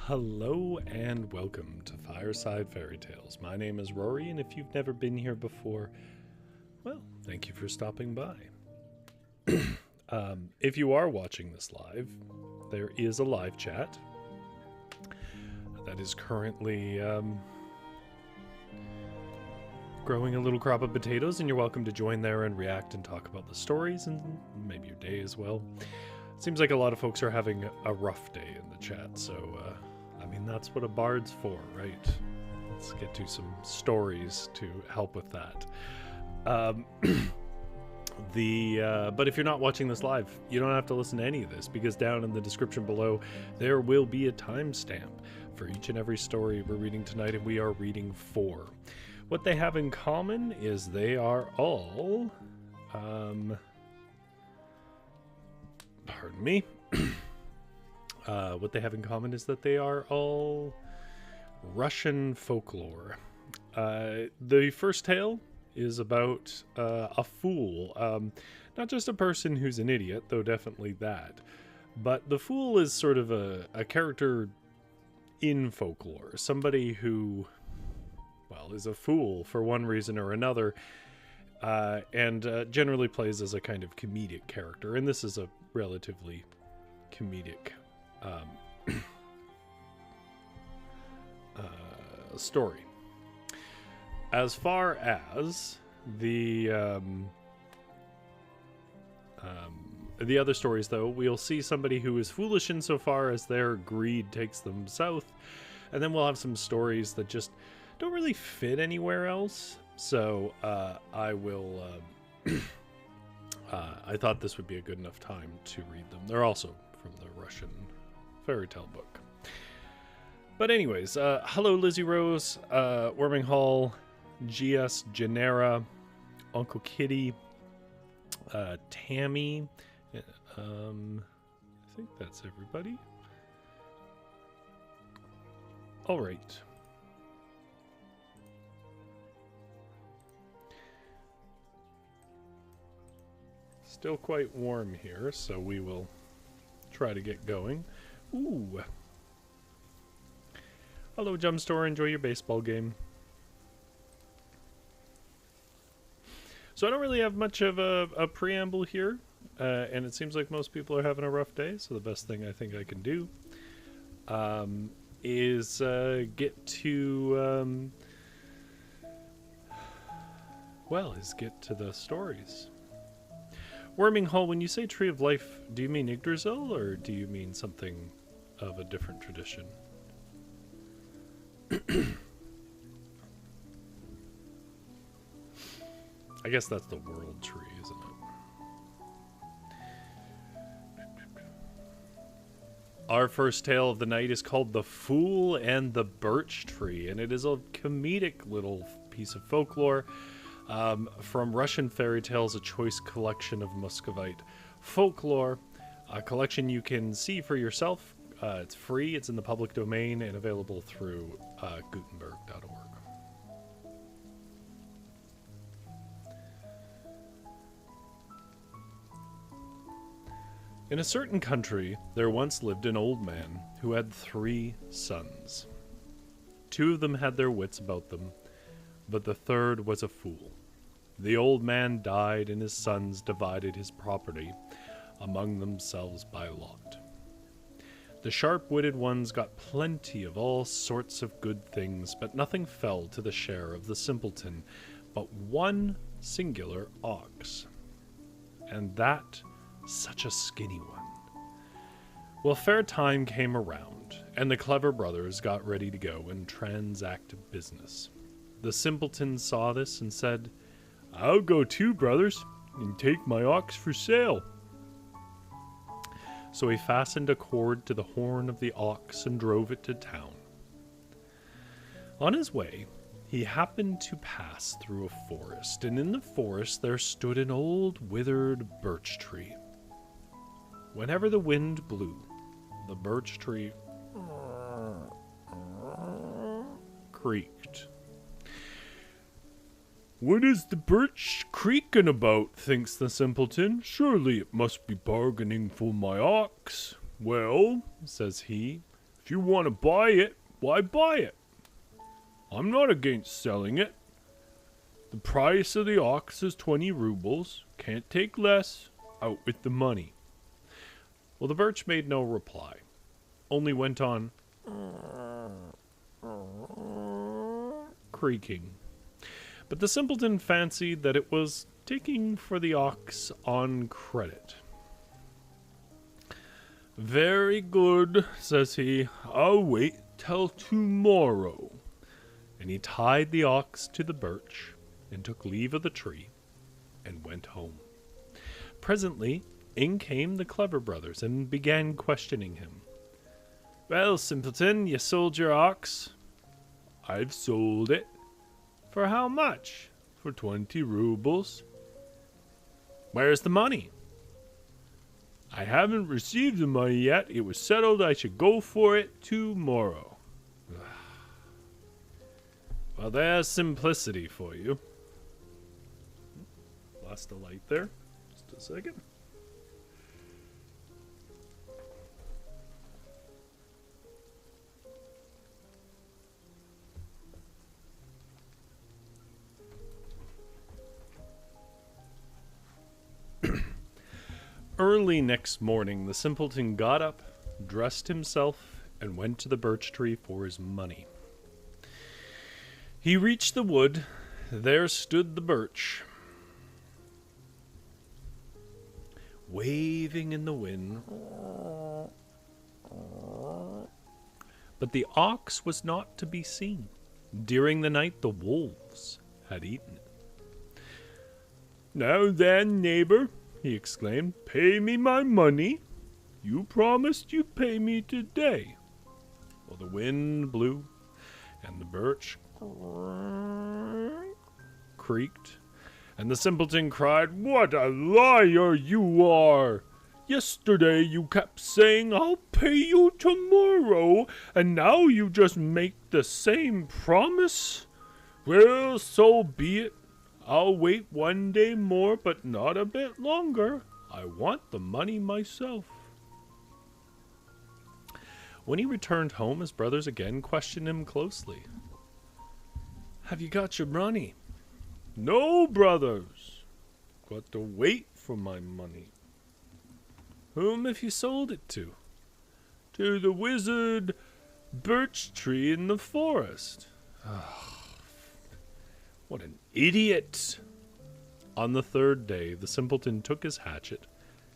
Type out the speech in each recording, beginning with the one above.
Hello and welcome to Fireside Fairytales. My name is Rory, and if you've never been here before, well, thank you for stopping by. If you are watching this live, there is a live chat that is currently growing a little crop of potatoes, and you're welcome to join there and react and talk about the stories and maybe your day as well. Seems like a lot of folks are having a rough day in the chat, so I mean, that's what a bard's for, right? Let's get to some stories to help with that. But if you're not watching this live, you don't have to listen to any of this, because down in the description below there will be a timestamp for each and every story we're reading tonight, and we are reading 4. What they have in common is they are all pardon me. What they have in common is that they are all Russian folklore. The first tale is about a fool. Not just a person who's an idiot, though definitely that. But the fool is sort of a character in folklore. Somebody who, well, is a fool for one reason or another. And generally plays as a kind of comedic character. And this is a relatively comedic story. As far as the other stories, though, we'll see somebody who is foolish insofar as their greed takes them south, and then we'll have some stories that just don't really fit anywhere else. So I will I thought this would be a good enough time to read them. They're also from the Russian fairy tale book. But anyways, hello Lizzie Rose, Worming Hall, GS Genera, Uncle Kitty, Tammy, I think that's everybody. All right. Still quite warm here, so we will try to get going. Ooh. Hello, Jump Store. Enjoy your baseball game. So I don't really have much of a preamble here, and it seems like most people are having a rough day, so the best thing I think I can do is get to the stories. Worming Hall, when you say Tree of Life, do you mean Yggdrasil, or do you mean something of a different tradition? I guess that's the world tree, isn't it? Our first tale of the night is called The Fool and the Birch-Tree, and it is a comedic little piece of folklore from Russian Fairy Tales, a choice collection of Muscovite folklore, a collection you can see for yourself. It's free, it's in the public domain, and available through Gutenberg.org. In a certain country, there once lived an old man who had 3 sons. 2 of them had their wits about them, but the third was a fool. The old man died, and his sons divided his property among themselves by lot. The sharp-witted ones got plenty of all sorts of good things, but nothing fell to the share of the simpleton but one singular ox, and that such a skinny one. Well, fair time came around, and the clever brothers got ready to go and transact business. The simpleton saw this and said, "I'll go too, brothers, and take my ox for sale." So he fastened a cord to the horn of the ox and drove it to town. On his way, he happened to pass through a forest, and in the forest there stood an old withered birch tree. Whenever the wind blew, the birch tree creaked. "What is the birch creaking about?" thinks the simpleton. "Surely it must be bargaining for my ox." "Well," says he, If you want to buy it, why buy it? I'm not against selling it. The price of the ox is 20 rubles. Can't take less. Out with the money. Well, the birch made no reply, only went on creaking. But the simpleton fancied that it was taking for the ox on credit. Very good, says he. I'll wait till tomorrow. And he tied the ox to the birch and took leave of the tree and went home. Presently, in came the clever brothers and began questioning him. Well, simpleton, you sold your ox? I've sold it. For how much? For 20 rubles. Where's the money? I haven't received the money yet. It was settled I should go for it tomorrow. Well, there's simplicity for you. Lost a light there. Just a second. Early next morning, the simpleton got up, dressed himself, and went to the birch tree for his money. He reached the wood. There stood the birch, waving in the wind. But the ox was not to be seen. During the night, the wolves had eaten it. Now then, neighbor, he exclaimed, pay me my money. You promised you'd pay me today. Well, the wind blew, and the birch creaked, and the simpleton cried, What a liar you are! Yesterday you kept saying, I'll pay you tomorrow, and now you just make the same promise? Well, so be it. I'll wait one day more, but not a bit longer. I want the money myself. When he returned home, his brothers again questioned him closely. Have you got your money? No, brothers. Got to wait for my money. Whom have you sold it to? To the wizard Birch-Tree in the forest. What an idiot! On the third day, the simpleton took his hatchet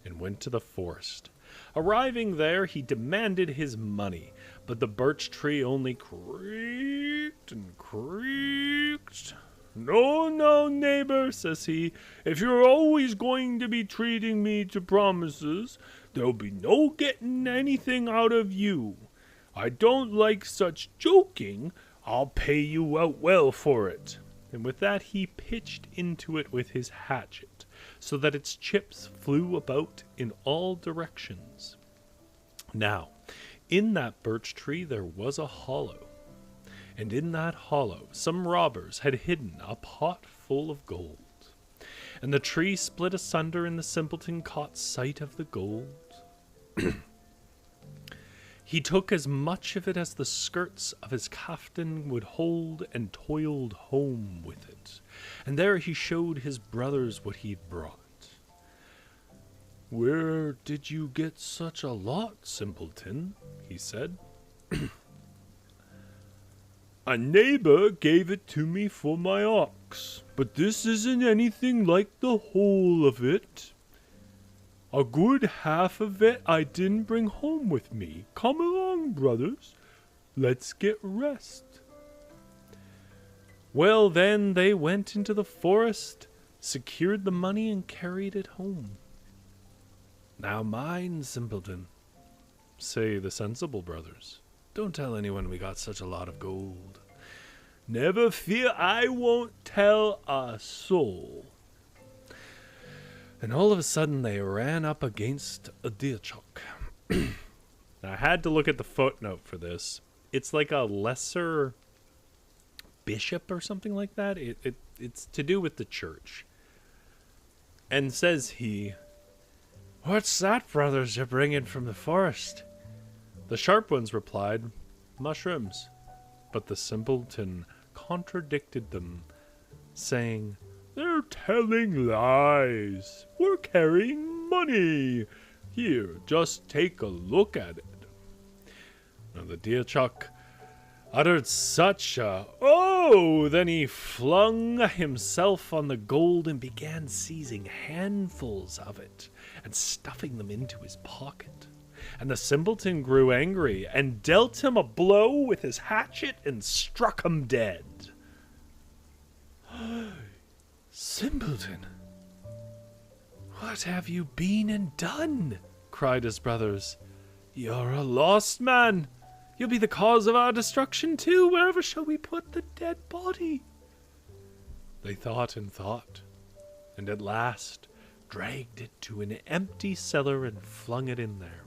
and went to the forest. Arriving there, he demanded his money, but the birch tree only creaked and creaked. No, no, neighbor, says he. If you're always going to be treating me to promises, there'll be no getting anything out of you. I don't like such joking. I'll pay you out well for it. And with that he pitched into it with his hatchet, so that its chips flew about in all directions. Now, in that birch tree there was a hollow, and in that hollow some robbers had hidden a pot full of gold. And the tree split asunder, and the simpleton caught sight of the gold. He took as much of it as the skirts of his caftan would hold, and toiled home with it. And there he showed his brothers what he'd brought. Where did you get such a lot, simpleton? He said. A neighbor gave it to me for my ox, but this isn't anything like the whole of it. A good half of it I didn't bring home with me. Come along, brothers. Let's get rest. Well, then they went into the forest, secured the money, and carried it home. Now mind, simpleton, say the sensible brothers. Don't tell anyone we got such a lot of gold. Never fear, I won't tell a soul. And all of a sudden they ran up against a diachok. Now I had to look at the footnote for this. It's like a lesser bishop or something like that. It's to do with the church. And says he, What's that, brothers, you're bringing from the forest? The sharp ones replied, "Mushrooms." But the simpleton contradicted them, saying, "They're telling lies. We're carrying money. Here, just take a look at it." Now the deerchuck uttered such a "Oh!" Then he flung himself on the gold and began seizing handfuls of it and stuffing them into his pocket. And the simpleton grew angry and dealt him a blow with his hatchet and struck him dead. "Simpleton, what have you been and done?" cried his brothers. "You're a lost man. You'll be the cause of our destruction too. Wherever shall we put the dead body?" They thought and thought, and at last dragged it to an empty cellar and flung it in there.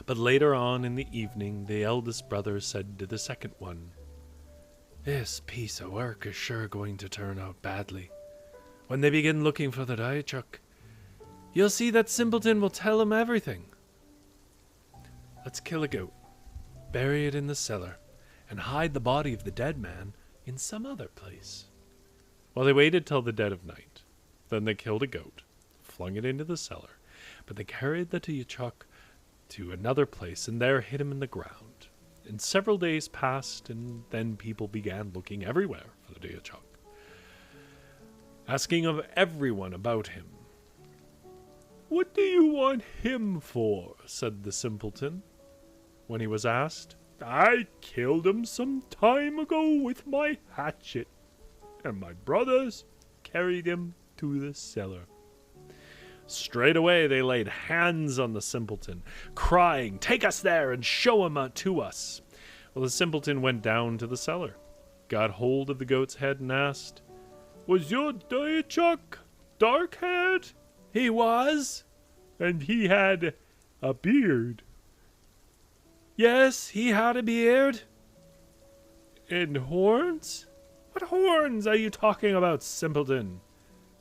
But later on in the evening, the eldest brother said to the second one, "This piece of work is sure going to turn out badly. When they begin looking for the deerchuck, you'll see that Simpleton will tell him everything. Let's kill a goat, bury it in the cellar, and hide the body of the dead man in some other place." Well, they waited till the dead of night. Then they killed a goat, flung it into the cellar, but they carried the deerchuck to another place and there hid him in the ground. And several days passed, and then people began looking everywhere for the deerchuck, asking of everyone about him. "What do you want him for?" said the simpleton, when he was asked. "I killed him some time ago with my hatchet, and my brothers carried him to the cellar." Straight away they laid hands on the simpleton, crying, "Take us there and show him to us." Well, the simpleton went down to the cellar, got hold of the goat's head and asked, "Was your deerchuck dark-haired?" "He was." "And he had a beard?" "Yes, he had a beard." "And horns?" "What horns are you talking about, simpleton?"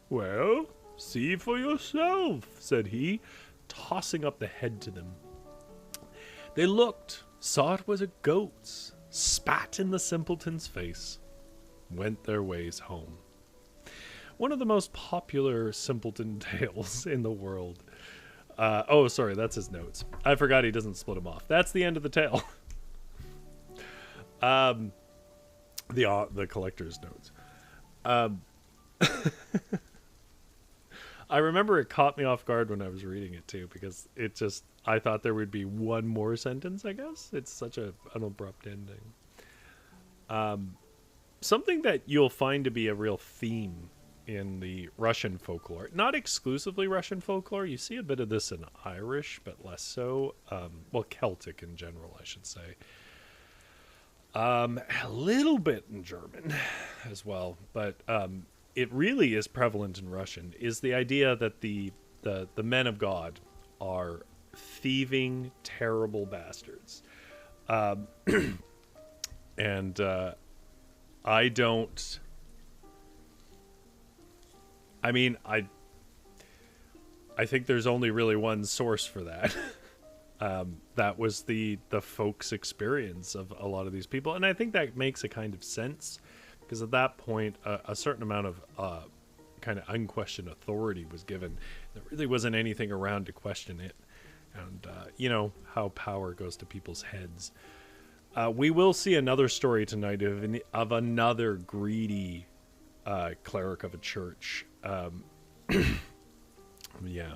"Well, see for yourself," said he, tossing up the head to them. They looked, saw it was a goat's, spat in the simpleton's face, went their ways home. One of the most popular simpleton tales in the world. Sorry, that's his notes. I forgot he doesn't split them off. That's the end of the tale. The collector's notes. I remember it caught me off guard when I was reading it too, because I thought there would be one more sentence, I guess. It's such an abrupt ending. Something that you'll find to be a real theme in the Russian folklore, not exclusively Russian folklore. You see a bit of this in Irish, but less so. Celtic in general, I should say. A little bit in German as well, but it really is prevalent in Russian, is the idea that the men of God are thieving, terrible bastards. And I don't... I mean, I think there's only really one source for that. That was the folks' experience of a lot of these people. And I think that makes a kind of sense, because at that point, a certain amount of kind of unquestioned authority was given. There really wasn't anything around to question it. And, how power goes to people's heads. We will see another story tonight of another greedy cleric of a church. Yeah.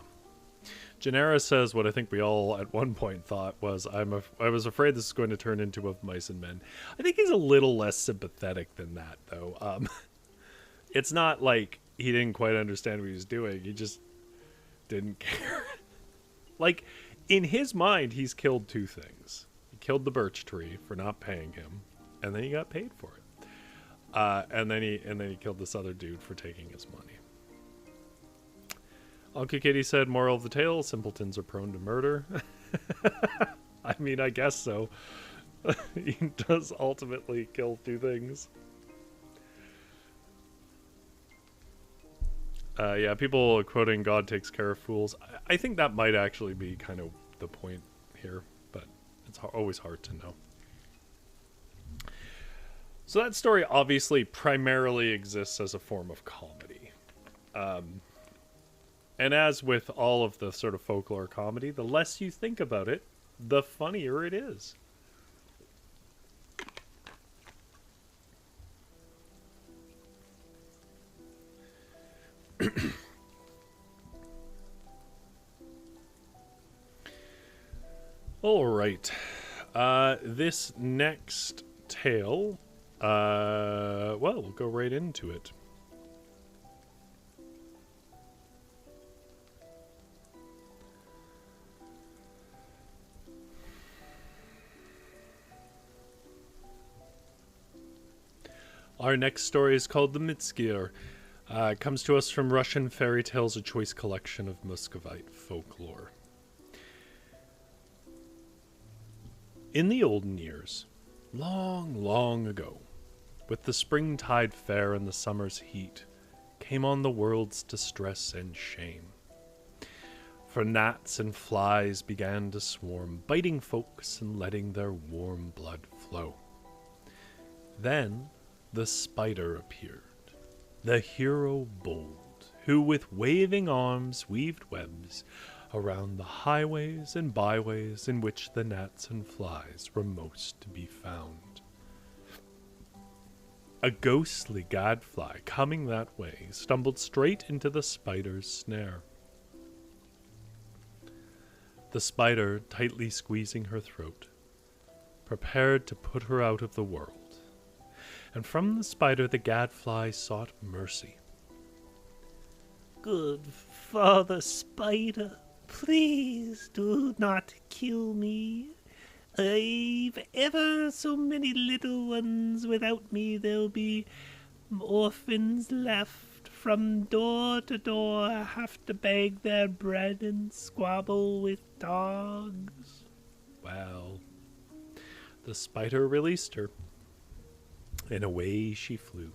Janera says what I think we all at one point thought was, I was afraid this is going to turn into Of Mice and Men. I think he's a little less sympathetic than that, though. It's not like he didn't quite understand what he was doing. He just didn't care. Like, in his mind, he's killed two things. He killed the Birch-Tree for not paying him, and then he got paid for it. And then he killed this other dude for taking his money. Uncle Kitty said, moral of the tale, simpletons are prone to murder. I mean, I guess so. He does ultimately kill two things. Yeah, people quoting God takes care of fools. I think that might actually be kind of the point here, but It's always hard to know. So that story obviously primarily exists as a form of comedy. And as with all of the sort of folklore comedy, the less you think about it, the funnier it is. All right. This next tale, well, we'll go right into it. Our next story is called The Mizgir. It comes to us from Russian Fairy Tales, a choice collection of Muscovite folklore. In the olden years, long, long ago, with the springtide fair and the summer's heat, came on the world's distress and shame. For gnats and flies began to swarm, biting folks and letting their warm blood flow. Then the spider appeared, the hero bold, who with waving arms weaved webs around the highways and byways in which the gnats and flies were most to be found. A ghostly gadfly coming that way stumbled straight into the spider's snare. The spider, tightly squeezing her throat, prepared to put her out of the world. And from the spider the gadfly sought mercy. Good Father Spider, please do not kill me. I've ever so many little ones. Without me there'll be orphans left. From door to door have to beg their bread and squabble with dogs. Well, the spider released her, and away she flew.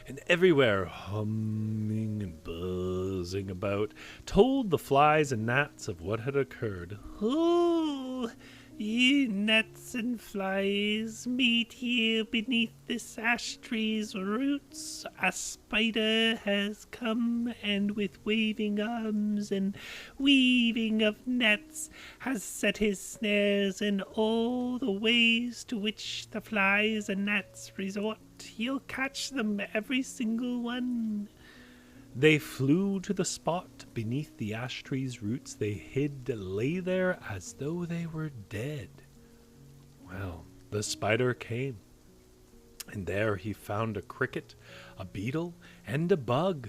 And everywhere, humming and buzzing about, told the flies and gnats of what had occurred. Oh, ye gnats and flies, meet here beneath this ash tree's roots. A spider has come, and with waving arms and weaving of nets has set his snares in all the ways to which the flies and gnats resort. He'll catch them, every single one. They flew to the spot beneath the ash tree's roots. They hid, lay there as though they were dead. Well, the spider came, and there he found a cricket, a beetle, and a bug.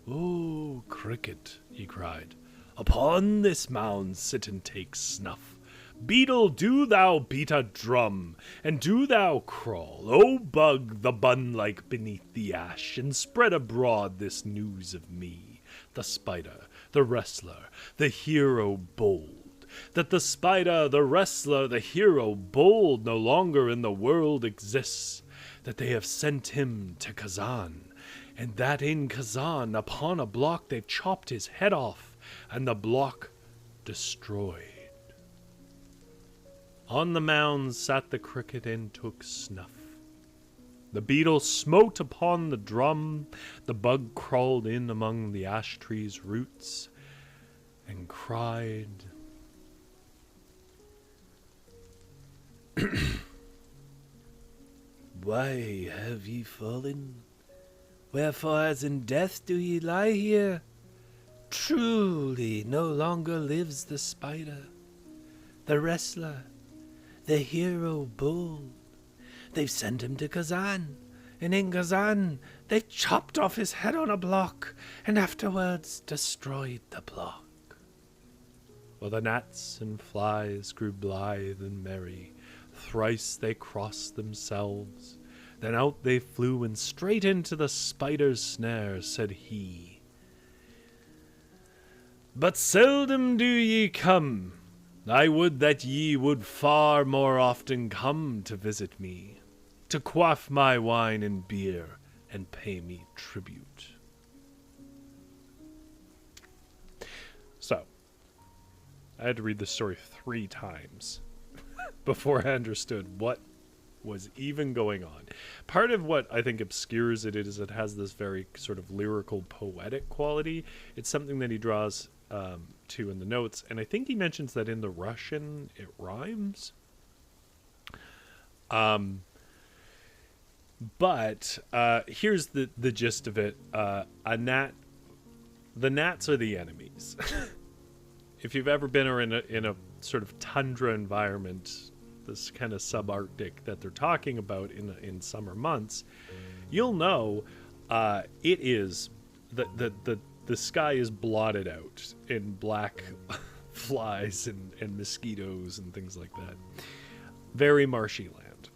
"Oh, cricket," he cried, "upon this mound sit and take snuff. Beetle, do thou beat a drum, and do thou crawl, O bug, the bun-like beneath the ash, and spread abroad this news of me, the spider, the wrestler, the hero bold, that the spider, the wrestler, the hero bold no longer in the world exists, that they have sent him to Kazan, and that in Kazan upon a block they've chopped his head off, and the block destroyed. On the mound sat the cricket and took snuff. The beetle smote upon the drum, the bug crawled in among the ash tree's roots, and cried, "Why have ye fallen? Wherefore as in death do ye lie here? Truly no longer lives the spider, the wrestler, the hero bold. They've sent him to Kazan, and in Kazan they've chopped off his head on a block, and afterwards destroyed the block." Well, the gnats and flies grew blithe and merry. Thrice they crossed themselves. Then out they flew, and straight into the spider's snare said he, "But seldom do ye come. I would that ye would far more often come to visit me, to quaff my wine and beer, and pay me tribute." So, I had to read the story 3 times before I understood what was even going on. Part of what I think obscures it is it has this very sort of lyrical, poetic quality. It's something that he draws to in the notes, and I think he mentions that in the Russian it rhymes. But here's the gist of it. The gnats are the enemies. If you've ever been in a sort of tundra environment, this kind of subarctic that they're talking about in summer months, you'll know it is the sky is blotted out in black flies and mosquitoes and things like that. Very marshy land.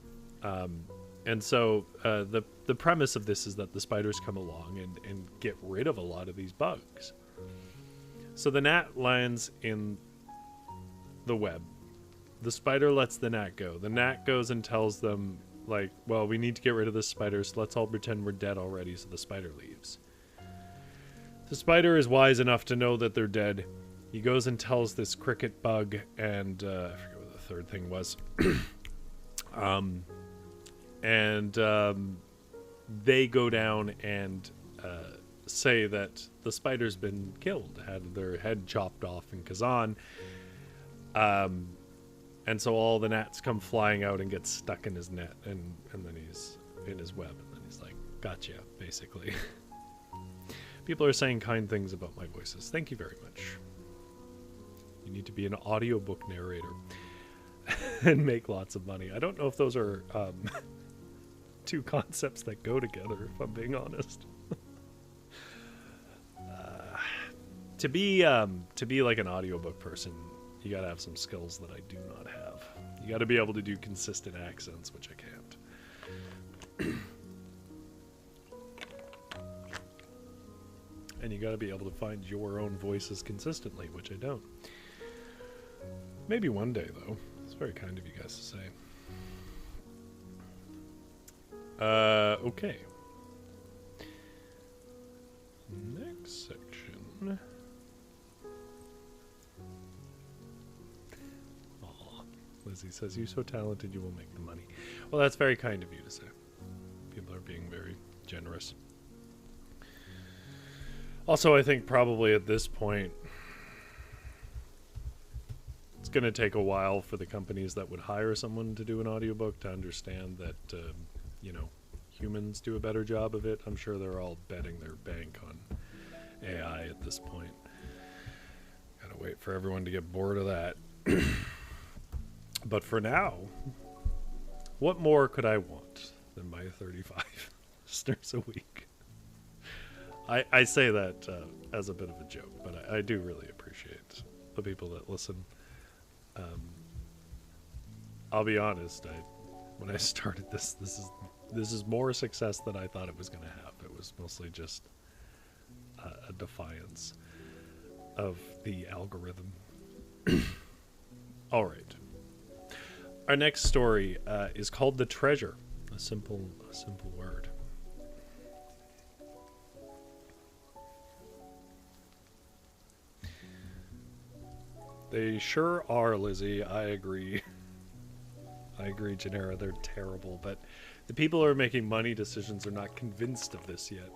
And so the premise of this is that the spiders come along and get rid of a lot of these bugs. So the gnat lands in the web. The spider lets the gnat go. The gnat goes and tells them, like, well, we need to get rid of this spider, so let's all pretend we're dead already, so the spider leaves. The spider is wise enough to know that they're dead. He goes and tells this cricket bug, and I forget what the third thing was. They go down and say that the spider's been killed, had their head chopped off in Kazan. And so all the gnats come flying out and get stuck in his net, and then he's in his web, and then he's like, gotcha, basically. People are saying kind things about my voices. Thank you very much. You need to be an audiobook narrator and make lots of money. I don't know if those are two concepts that go together, if I'm being honest. To be like an audiobook person, you gotta have some skills that I do not have. You gotta be able to do consistent accents, which I can't. And you gotta be able to find your own voices consistently, which I don't. Maybe one day, though. It's very kind of you guys to say. Okay. Next section. Lizzie says, "You're so talented, you will make the money." Well, that's very kind of you to say. People are being very generous. Also, I think probably at this point, it's going to take a while for the companies that would hire someone to do an audiobook to understand that, humans do a better job of it. I'm sure they're all betting their bank on AI at this point. Gotta wait for everyone to get bored of that. But for now, what more could I want than my 35 listeners a week? I say that as a bit of a joke, but I do really appreciate the people that listen. I'll be honest, when I started this is more success than I thought it was going to have. It was mostly just a defiance of the algorithm. All right. Our next story is called The Treasure. A simple word. They sure are, Lizzie. I agree. Janera. They're terrible, but the people who are making money decisions are not convinced of this yet.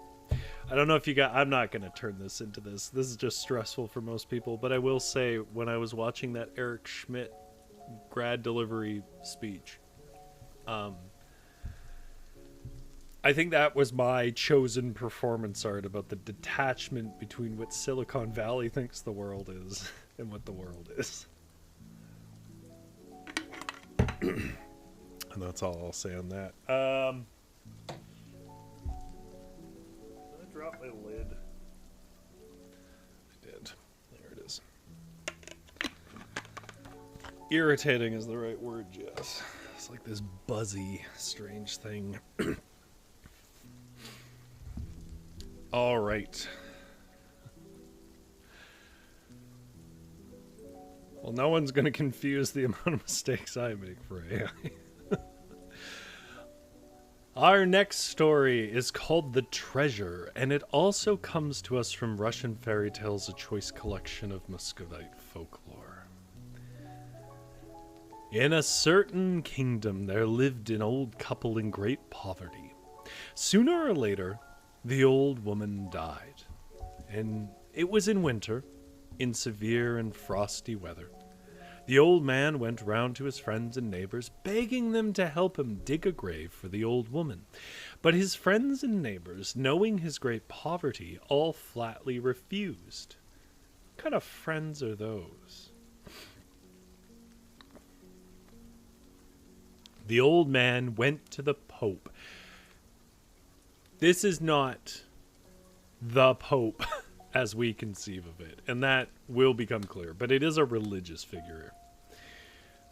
I don't know if you got... I'm not going to turn this into this. This is just stressful for most people, but I will say, when I was watching that Eric Schmidt grad delivery speech, I think that was my chosen performance art about the detachment between what Silicon Valley thinks the world is and what the world is. And that's all I'll say on that. I dropped my lid. I did. There it is. Irritating is the right word, Jess. It's like this buzzy, strange thing. All right. Well, no one's going to confuse the amount of mistakes I make for AI. Our next story is called The Treasure, and it also comes to us from Russian Fairy Tales, a choice collection of Muscovite folklore. In a certain kingdom there lived an old couple in great poverty. Sooner or later, the old woman died, and it was in winter, in severe and frosty weather. The old man went round to his friends and neighbors, begging them to help him dig a grave for the old woman. But his friends and neighbors, knowing his great poverty, all flatly refused. What kind of friends are those? The old man went to the Pope. This is not the Pope as we conceive of it, and that will become clear, but it is a religious figure.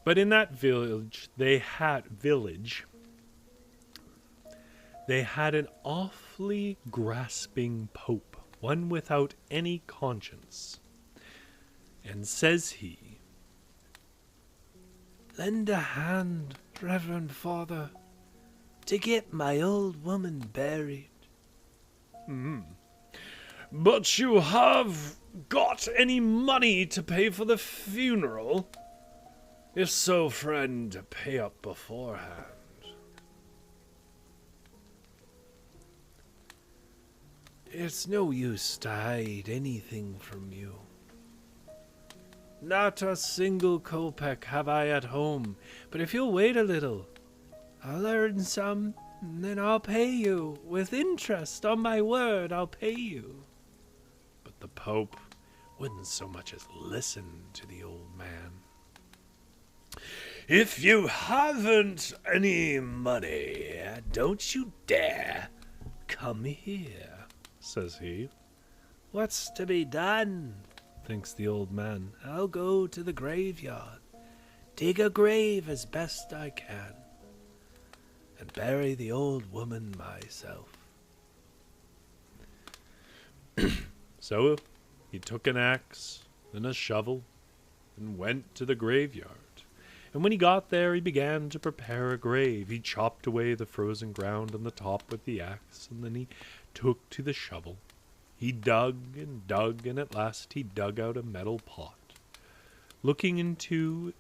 But in that village, they had an awfully grasping Pope, one without any conscience. And says he, "Lend a hand, Reverend Father, to get my old woman buried." "But you have got any money to pay for the funeral? If so, friend, pay up beforehand." "It's no use to hide anything from you. Not a single kopeck have I at home, but if you'll wait a little, I'll earn some, and then I'll pay you. With interest, on my word, I'll pay you." But the Pope wouldn't so much as listen to the old man. "If you haven't any money, don't you dare come here," says he. "What's to be done?" thinks the old man. "I'll go to the graveyard, dig a grave as best I can, and bury the old woman myself." So he took an axe and a shovel and went to the graveyard. And when he got there, he began to prepare a grave. He chopped away the frozen ground on the top with the axe, and then he took to the shovel. He dug, and at last he dug out a metal pot. Looking into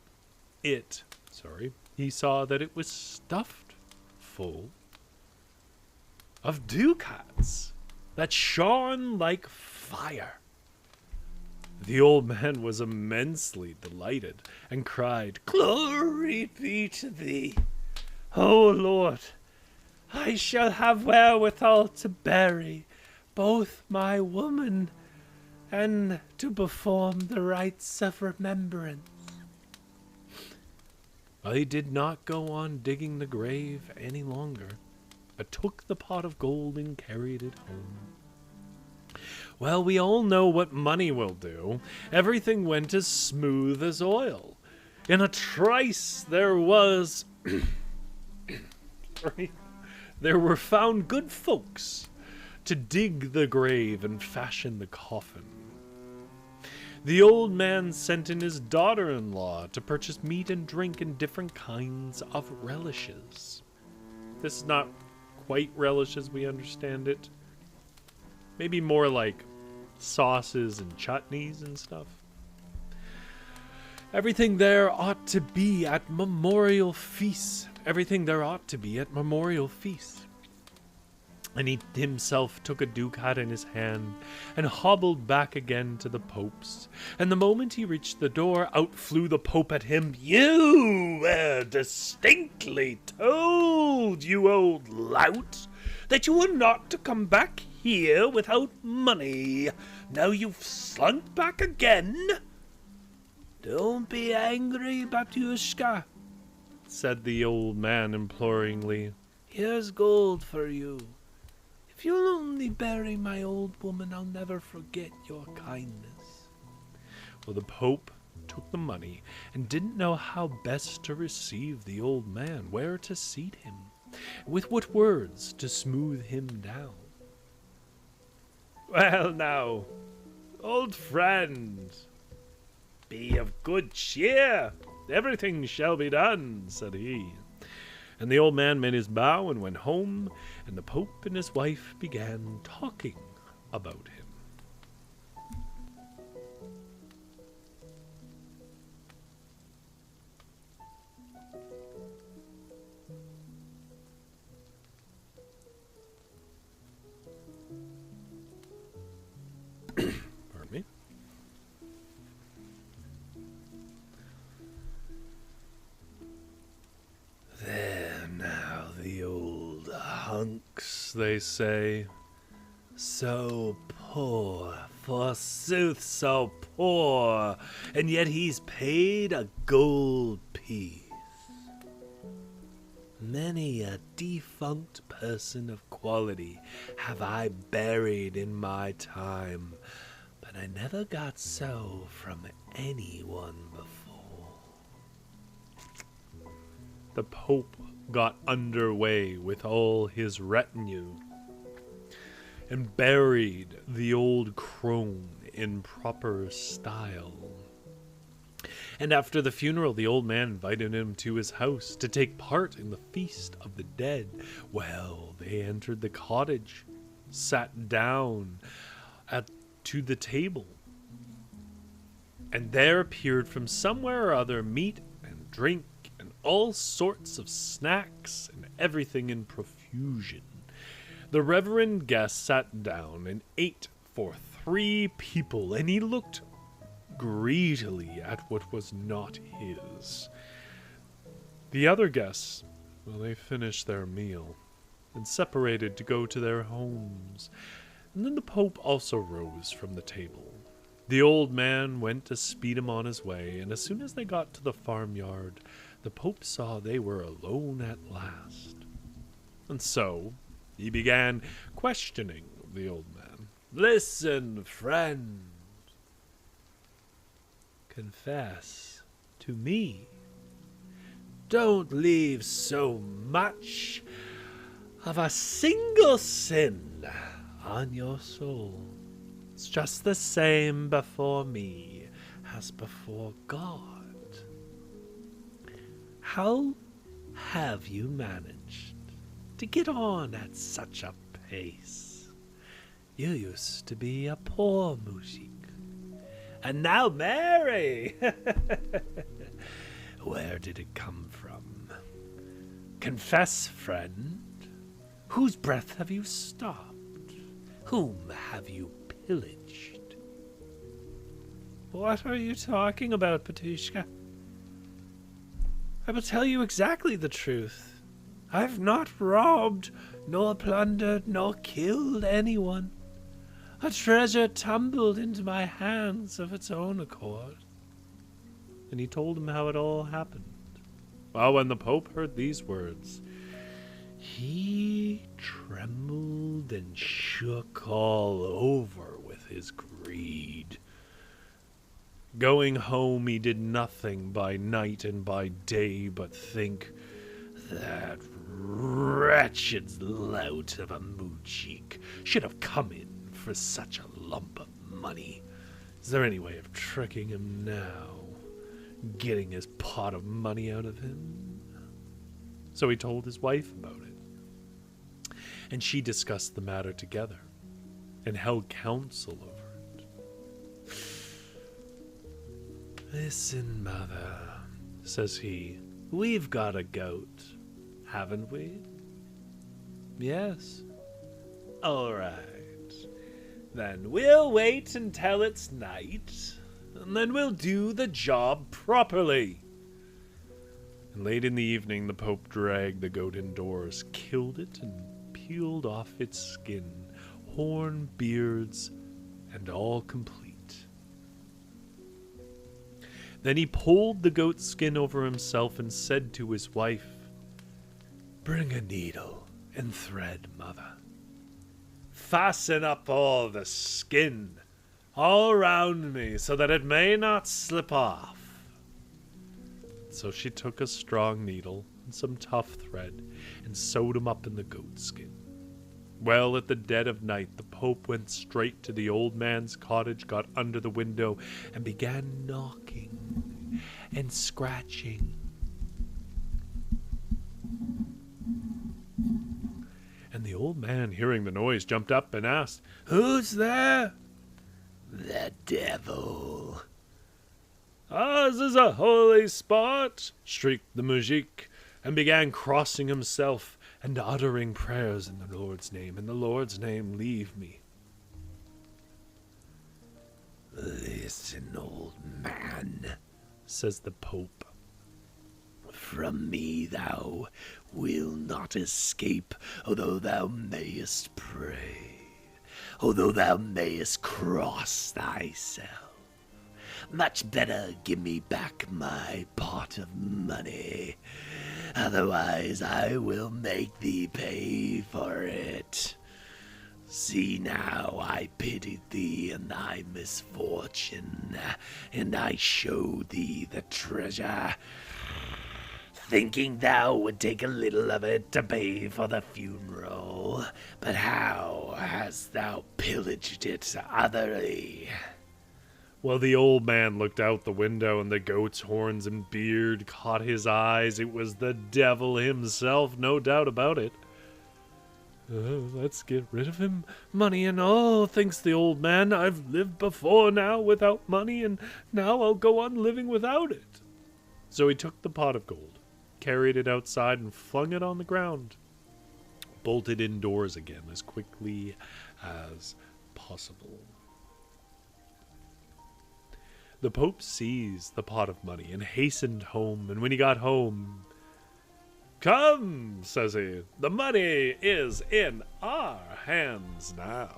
it, he saw that it was stuffed full of ducats that shone like fire. The old man was immensely delighted and cried, "Glory be to thee, O Lord! I shall have wherewithal to bury both my woman and to perform the rites of remembrance." I did not go on digging the grave any longer, but took the pot of gold and carried it home. Well, we all know what money will do. Everything went as smooth as oil. In a trice there was there were found good folks to dig the grave and fashion the coffin. The old man sent in his daughter-in-law to purchase meat and drink and different kinds of relishes. This is not quite relish as we understand it. Maybe more like sauces and chutneys and stuff. Everything there ought to be at memorial feasts. And he himself took a ducat in his hand and hobbled back again to the Pope's. And the moment he reached the door, out flew the Pope at him. "You were distinctly told, you old lout, that you were not to come back here without money. Now you've slunk back again." "Don't be angry, Batyushka," said the old man imploringly. "Here's gold for you. If you'll only bury my old woman, I'll never forget your kindness." Well, the Pope took the money and didn't know how best to receive the old man, where to seat him, with what words to smooth him down. "Well now, old friend, be of good cheer. Everything shall be done," said he. And the old man made his bow and went home, and the Pope and his wife began talking about him. folks, they say. So poor, forsooth so poor, and yet he's paid a gold piece. Many a defunct person of quality have I buried in my time, but I never got so from anyone before. The Pope got underway with all his retinue and buried the old crone in proper style. And after the funeral, the old man invited him to his house to take part in the feast of the dead. Well, they entered the cottage, sat down to the table, and there appeared from somewhere or other meat and drink and all sorts of snacks and everything in profusion. The reverend guest sat down and ate for 3 people, and he looked greedily at what was not his. The other guests, well, they finished their meal and separated to go to their homes. And then the Pope also rose from the table. The old man went to speed him on his way, and as soon as they got to the farmyard, the Pope saw they were alone at last. And so he began questioning the old man. "Listen, friend. Confess to me. Don't leave so much of a single sin on your soul. It's just the same before me as before God. How have you managed to get on at such a pace? You used to be a poor mujik, and now marry. Where did it come from? Confess, friend. Whose breath have you stopped? Whom have you pillaged?" "What are you talking about, Patushka? I will tell you exactly the truth. I've not robbed, nor plundered, nor killed anyone. A treasure tumbled into my hands of its own accord." And he told him how it all happened. Well, when the Pope heard these words, he trembled and shook all over with his greed. Going home, he did nothing by night and by day but think, "That wretched lout of a mujik should have come in for such a lump of money. Is there any way of tricking him now? Getting his pot of money out of him?" So he told his wife about it, and she discussed the matter together and held counsel over it. "Listen, mother," says he, "we've got a goat, haven't we?" "Yes." "All right. Then we'll wait until it's night, and then we'll do the job properly." And late in the evening, the Pope dragged the goat indoors, killed it, and peeled off its skin, horn, beards, and all complete. Then he pulled the goat's skin over himself and said to his wife, "Bring a needle and thread, mother. Fasten up all the skin all round me so that it may not slip off." So she took a strong needle and some tough thread and sewed him up in the goat skin. Well, at the dead of night, the Pope went straight to the old man's cottage, got under the window, and began knocking and scratching. And the old man, hearing the noise, jumped up and asked, "Who's there?" "The devil." "Ours is a holy spot," shrieked the mujik, and began crossing himself and uttering prayers in the Lord's name. "In the Lord's name, leave me." "Listen, old man," says the Pope. from me thou wilt not escape, although thou mayest pray, although thou mayest cross thyself. Much better give me back my pot of money, otherwise I will make thee pay for it. See now, I pitied thee in thy misfortune, and I showed thee the treasure, thinking thou would take a little of it to pay for the funeral. But how hast thou pillaged it otherly? Well, the old man looked out the window, and the goat's horns and beard caught his eyes. It was the devil himself, no doubt about it. Let's get rid of him, money and all, thinks the old man. I've lived before now without money, and now I'll go on living without it. So he took the pot of gold, carried it outside, and flung it on the ground. Bolted indoors again as quickly as possible. The Pope seized the pot of money and hastened home, and when he got home, "Come," says he, "the money is in our hands now.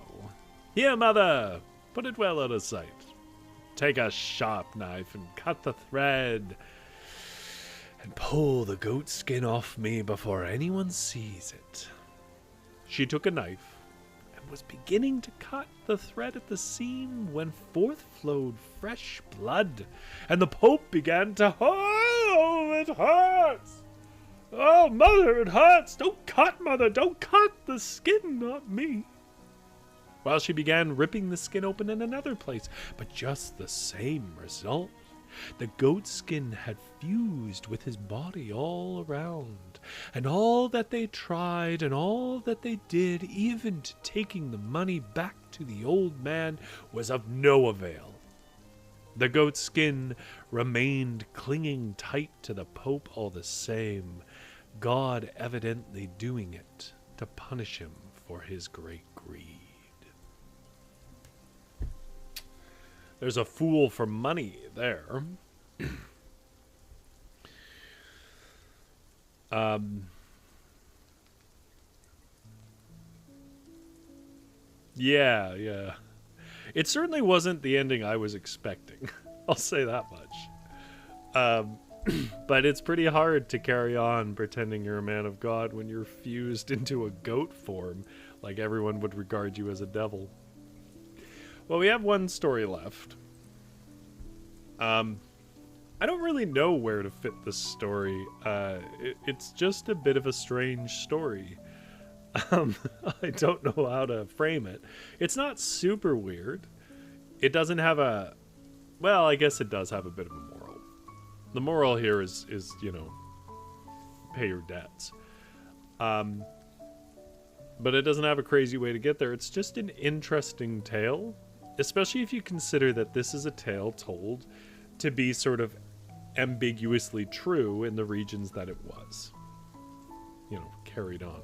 Here, mother, put it well out of sight. Take a sharp knife and cut the thread, and pull the goat skin off me before anyone sees it." She took a knife and was beginning to cut the thread at the seam when forth flowed fresh blood, and the Pope began to, "Oh, it hurts! Oh, mother, it hurts! Don't cut, mother! Don't cut the skin, not me!" While she began ripping the skin open in another place, but just the same result. The goat skin had fused with his body all around, and all that they tried and all that they did, even to taking the money back to the old man, was of no avail. The goat skin remained clinging tight to the Pope all the same, God evidently doing it to punish him for his great greed. There's a fool for money there. Yeah. It certainly wasn't the ending I was expecting. I'll say that much. But it's pretty hard to carry on pretending you're a man of God when you're fused into a goat form, like everyone would regard you as a devil. Well, we have one story left. I don't really know where to fit this story. It's just a bit of a strange story. I don't know how to frame it. It's not super weird. It doesn't have a... Well, I guess it does have a bit of a moral. The moral here is you know, pay your debts. But it doesn't have a crazy way to get there. It's just an interesting tale, especially if you consider that this is a tale told to be sort of ambiguously true in the regions that it was, you know, carried on.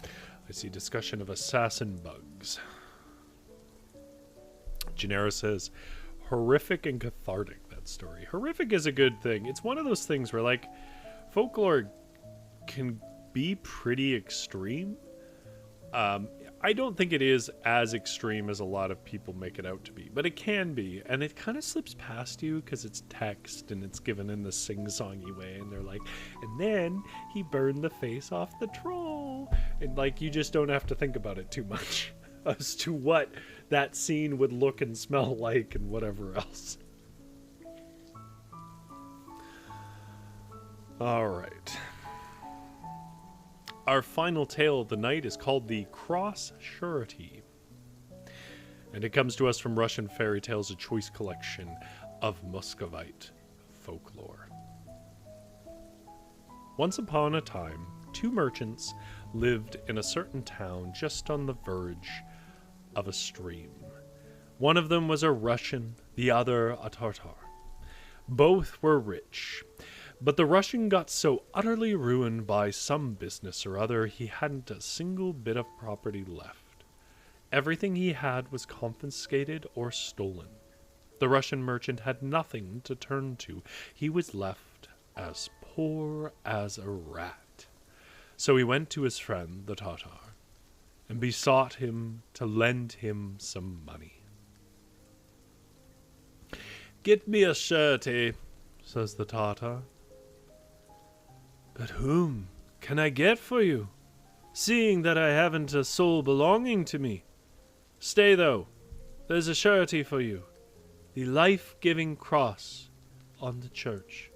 I see discussion of assassin bugs. Gennaro says, horrific and cathartic, that story. Horrific is a good thing. It's one of those things where, like, folklore can be pretty extreme. I don't think it is as extreme as a lot of people make it out to be, but it can be, and it kind of slips past you because it's text and it's given in the sing-songy way, and they're like, and then he burned the face off the troll, and like, you just don't have to think about it too much as to what that scene would look and smell like and whatever else. All right. Our final tale of the night is called the Cross-Surety, and it comes to us from Russian Fairy Tales, a choice collection of Muscovite folklore. Once upon a time, two merchants lived in a certain town just on the verge of a stream. One of them was a Russian, the other a Tartar. Both were rich, but the Russian got so utterly ruined by some business or other, he hadn't a single bit of property left. Everything he had was confiscated or stolen. The Russian merchant had nothing to turn to. He was left as poor as a rat. So he went to his friend, the Tartar, and besought him to lend him some money. "Get me a surety," says the Tartar. "But whom can I get for you, seeing that I haven't a soul belonging to me? Stay, though. There's a surety for you. The life-giving cross on the church."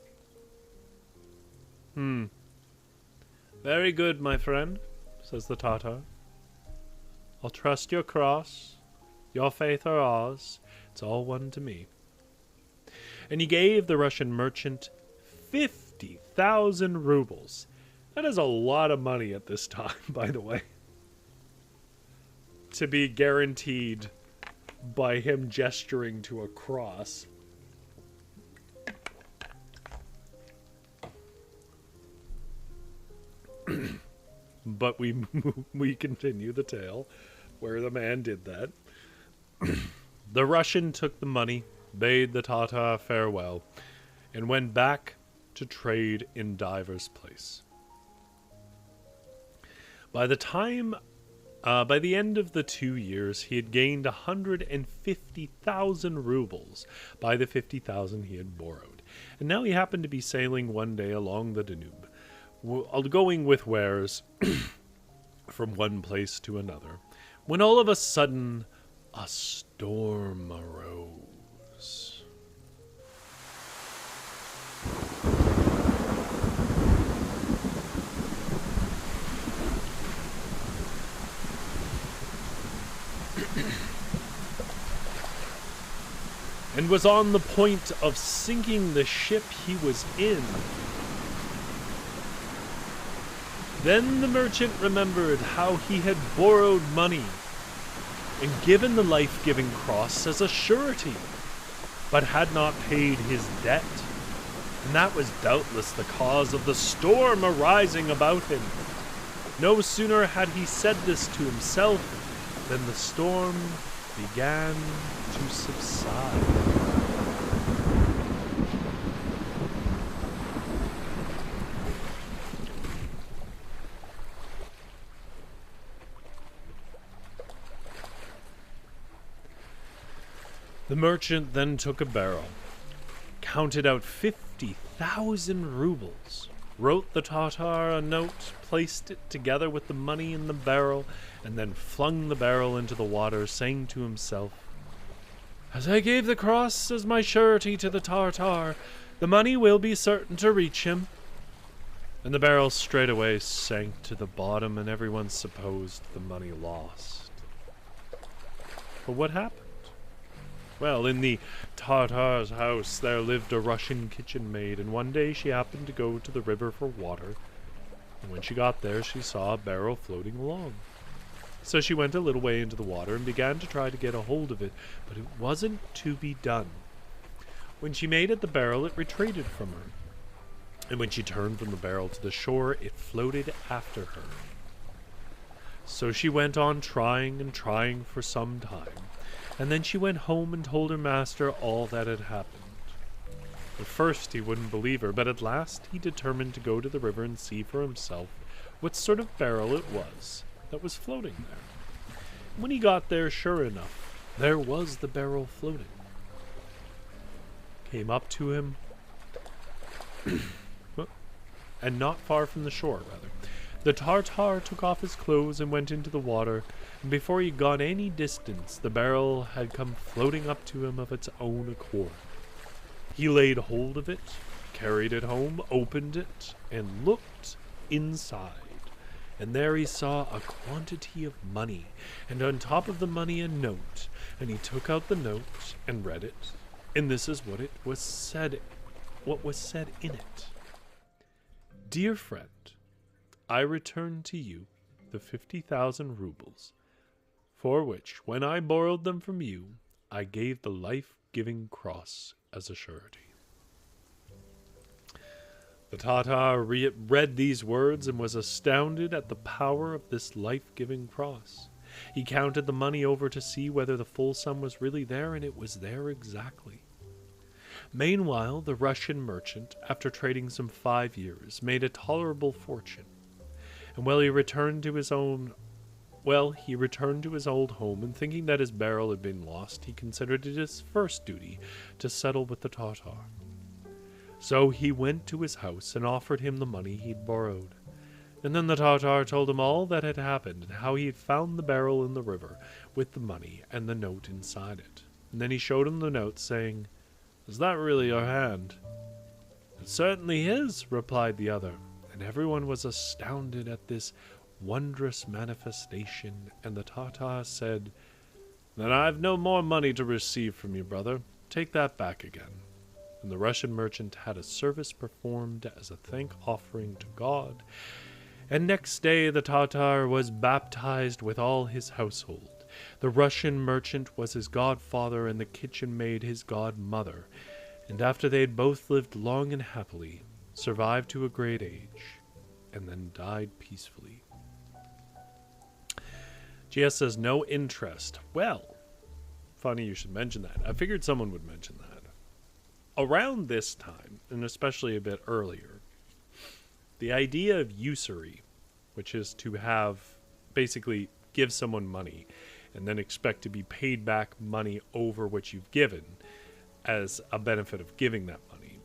"Very good, my friend," says the Tartar. "I'll trust your cross, your faith or ours. It's all one to me." And he gave the Russian merchant 50,000 rubles. That is a lot of money at this time, by the way. To be guaranteed by him gesturing to a cross. But we continue the tale where the man did that. The Russian took the money, bade the Tatar farewell, and went back to trade in Diver's place. By the end of the 2 years, he had gained 150,000 rubles by the 50,000 he had borrowed. And now he happened to be sailing one day along the Danube, going with wares from one place to another, when all of a sudden a storm arose. And was on the point of sinking the ship he was in. Then the merchant remembered how he had borrowed money and given the life-giving cross as a surety, but had not paid his debt, and that was doubtless the cause of the storm arising about him. No sooner had he said this to himself than the storm began to subside. The merchant then took a barrel, counted out 50,000 rubles, wrote the Tatar a note, placed it together with the money in the barrel, and then flung the barrel into the water, saying to himself, "As I gave the cross as my surety to the Tartar, the money will be certain to reach him." And the barrel straightway sank to the bottom, and everyone supposed the money lost. But what happened? Well, in the Tartar's house there lived a Russian kitchen maid, and one day she happened to go to the river for water, and when she got there she saw a barrel floating along. So she went a little way into the water and began to try to get a hold of it, but it wasn't to be done. When she made at the barrel, it retreated from her, and when she turned from the barrel to the shore, it floated after her. So she went on trying and trying for some time, and then she went home and told her master all that had happened. At first he wouldn't believe her, but at last he determined to go to the river and see for himself what sort of barrel it was that was floating there. When he got there, sure enough, there was the barrel floating. Came up to him, and not far from the shore, rather. The Tartar took off his clothes and went into the water, and before he got any distance, the barrel had come floating up to him of its own accord. He laid hold of it, carried it home, opened it, and looked inside. And there he saw a quantity of money, and on top of the money a note, and he took out the note and read it, and this is what was said in it. "Dear friend, I return to you the 50,000 rubles, for which, when I borrowed them from you, I gave the life-giving cross as a surety." The Tatar read these words and was astounded at the power of this life-giving cross. He counted the money over to see whether the full sum was really there, and it was there exactly. Meanwhile, the Russian merchant, after trading some 5 years, made a tolerable fortune. And he returned to his old home, and thinking that his barrel had been lost, he considered it his first duty to settle with the Tatar. So he went to his house and offered him the money he'd borrowed. And then the Tatar told him all that had happened, and how he had found the barrel in the river with the money and the note inside it. And then he showed him the note, saying, "Is that really your hand?" "It certainly is," replied the other. And everyone was astounded at this wondrous manifestation, and the Tatar said, "Then I've no more money to receive from you, brother. Take that back again." And the Russian merchant had a service performed as a thank offering to God, and next day the Tatar was baptized with all his household. The Russian merchant was his godfather, and the kitchen maid his godmother, and after they had both lived long and happily, survived to a great age, and then died peacefully. GS says, no interest. Well, funny you should mention that. I figured someone would mention that. Around this time, and especially a bit earlier, the idea of usury, which is to basically give someone money and then expect to be paid back money over what you've given as a benefit of giving that money.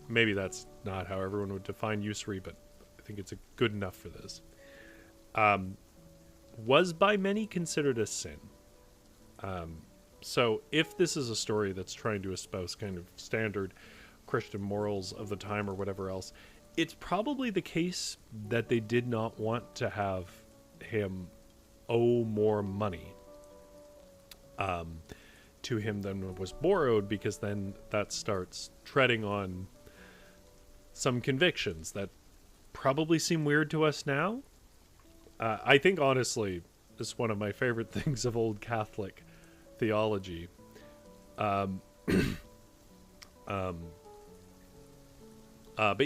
Maybe that's not how everyone would define usury, but I think it's good enough for this. Was by many considered a sin. So if this is a story that's trying to espouse kind of standard Christian morals of the time or whatever else, it's probably the case that they did not want to have him owe more money to him than was borrowed, because then that starts treading on some convictions that probably seem weird to us now. I think, honestly, it's one of my favorite things of old Catholic theology. But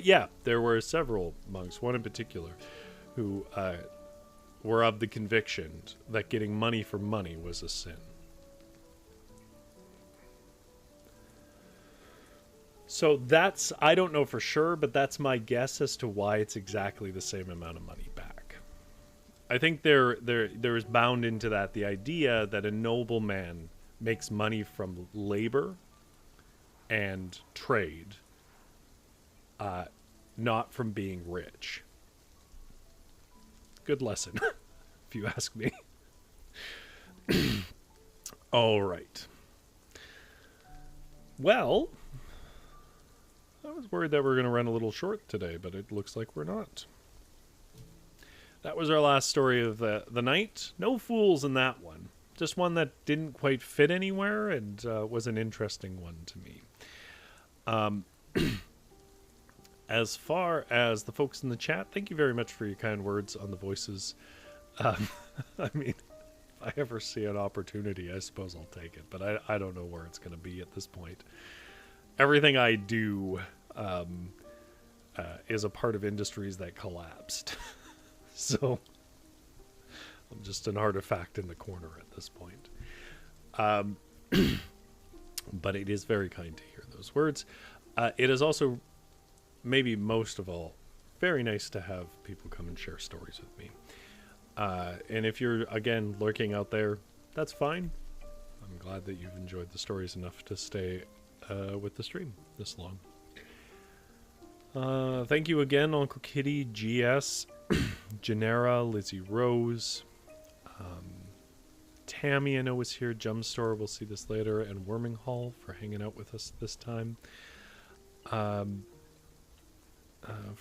yeah, there were several monks, one in particular, who were of the conviction that getting money for money was a sin. So that's, I don't know for sure, but that's my guess as to why it's exactly the same amount of money back. I think there is bound into that the idea that a noble man makes money from labor and trade, not from being rich. Good lesson, if you ask me. All right. Well, I was worried that we were going to run a little short today, but it looks like we're not. That was our last story of the night. No fools in that one. Just one that didn't quite fit anywhere and was an interesting one to me. As far as the folks in the chat, thank you very much for your kind words on the voices. I mean, if I ever see an opportunity, I suppose I'll take it, but I don't know where it's going to be at this point. Everything I do is a part of industries that collapsed. So I'm just an artifact in the corner at this point. But it is very kind to hear those words. It is also, maybe most of all, very nice to have people come and share stories with me. And if you're, again, lurking out there, that's fine. I'm glad that you've enjoyed the stories enough to stay with the stream this long. Thank you again, Uncle Kitty, GS, Genera, Lizzie Rose, Tammy, I know, was here, Jumstore, we'll see this later, and Worminghall for hanging out with us this time. For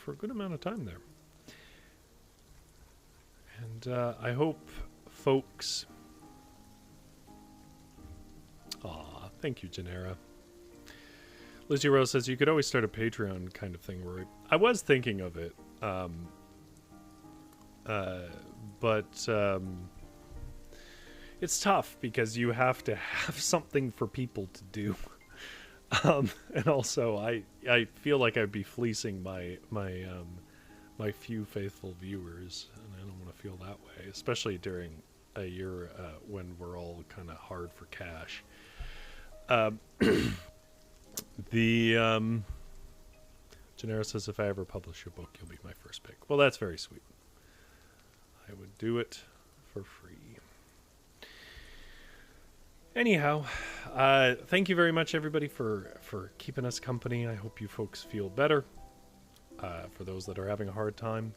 a good amount of time there. And I hope folks... Aw, thank you, Genera. Lizzie Rose says, you could always start a Patreon kind of thing, Rory. I was thinking of it. But it's tough because you have to have something for people to do. And also, I feel like I'd be fleecing my few faithful viewers, and I don't want to feel that way, especially during a year when we're all kind of hard for cash. Gennaro says, if I ever publish your book, you'll be my first pick. Well, that's very sweet. I would do it for free. Anyhow, thank you very much, everybody, for keeping us company. I hope you folks feel better. For those that are having a hard time.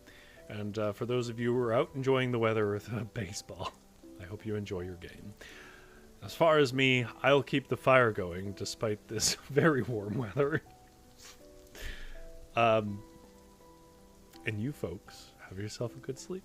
And for those of you who are out enjoying the weather with baseball, I hope you enjoy your game. As far as me, I'll keep the fire going despite this very warm weather. And you folks, have yourself a good sleep.